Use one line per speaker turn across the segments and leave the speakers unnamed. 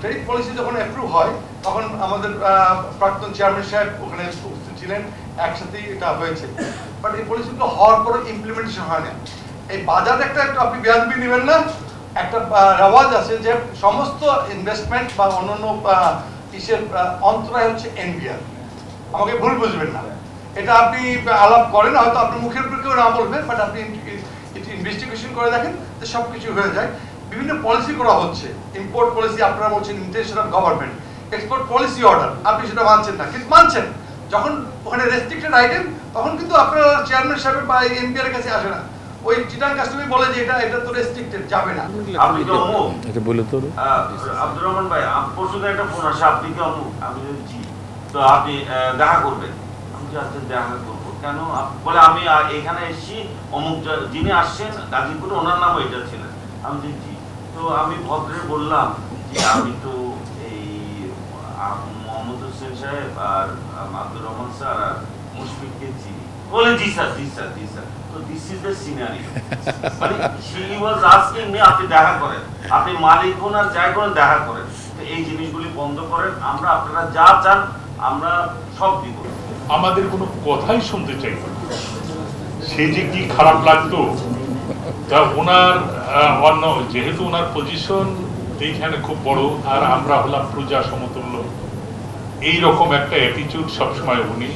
Trade policy যখন approve হয় তখন আমাদের প্রাক্তন চেয়ারম্যান সাহেব ওখানে উপস্থিত ছিলেন, একসাথেই এটা হয়েছে। বাট এই পলিসিগুলো হওয়ার পরে ইমপ্লিমেন্টেশন হয় না। এই বাজারে একটা আপনি বেয়াদবি নেবেন না, একটা রেওয়াজ আছে যে সমস্ত ইনভেস্টমেন্ট বা অন্যান্য ইসের অন্তরায় হচ্ছে এনবিআর। আমাকে ভুল বুঝবেন না, এটা আপনি আলাপ করেন, হয়তো আপনি মুখের উপর কেউ না বলবেন, বাট আপনি ইনভেস্টিগেশন করে দেখেন যে সব কিছু হয়ে যায়। বিভিন্ন পলিসি করা হচ্ছে, ইম্পোর্ট পলিসি আপনারা বলছেন intention of government, export policy order, আপনি সেটা মানছেন না, কিন্তু মানছেন যখন ওখানে রেস্ট্রিক্টেড আইটেম তখন কিন্তু আপনার চেয়ারম্যান সাহেবের বা এমপিআর এর কাছে আসে না। ওই চিটাং কাস্টমি বলে যে এটা তো রেস্ট্রিক্টেড, যাবে না।
আপনি কি অমুক?
এটা বলে তো
আব্দুর রহমান ভাই, পরশু একটা ফোন আসে, আপনি কি অমুক? আমি জি, তো আপনি দেখা করবেন। আমি আচ্ছা দেখা করবো কেন? বলে আমি এখানে এসেছি, অমুক যিনি আসছেন গাজীপুরে, ওনার নাম এটা ছিলেন। আমি জি। তো আমি ভদ্রে বললাম যে আমি তো এই মোহাম্মদ হোসেন সাহেব আর আব্দুর রহমান স্যার আর মুশফিককে চিনি। বলে জি স্যার, জি স্যার, জি স্যার। তো দিস ইজ দ্য সিনারিও। মানে শি ওয়াজ আস্কিং মি, আপনি দেখা করেন, আপনি মালিক হন আর যাই করেন দেখা করেন, তো এই জিনিসগুলি বন্ধ করেন, আমরা আপনারা যা চান আমরা সব দিব।
আমাদের কোনো কথাই শুনতে চাই না। সে যে কি খারাপ লাগতো, তা ওনার অন্য যেহেতু ওনার পজিশন এইখানে খুব বড় আর আমরা হলাম প্রজা সমতুল্য, এইরকম একটা অ্যাটিটিউড সবসময় উনি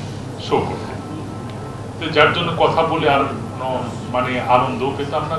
শো করতেন, তো যার জন্য কথা বলে আর মানে আনন্দ পেতাম না।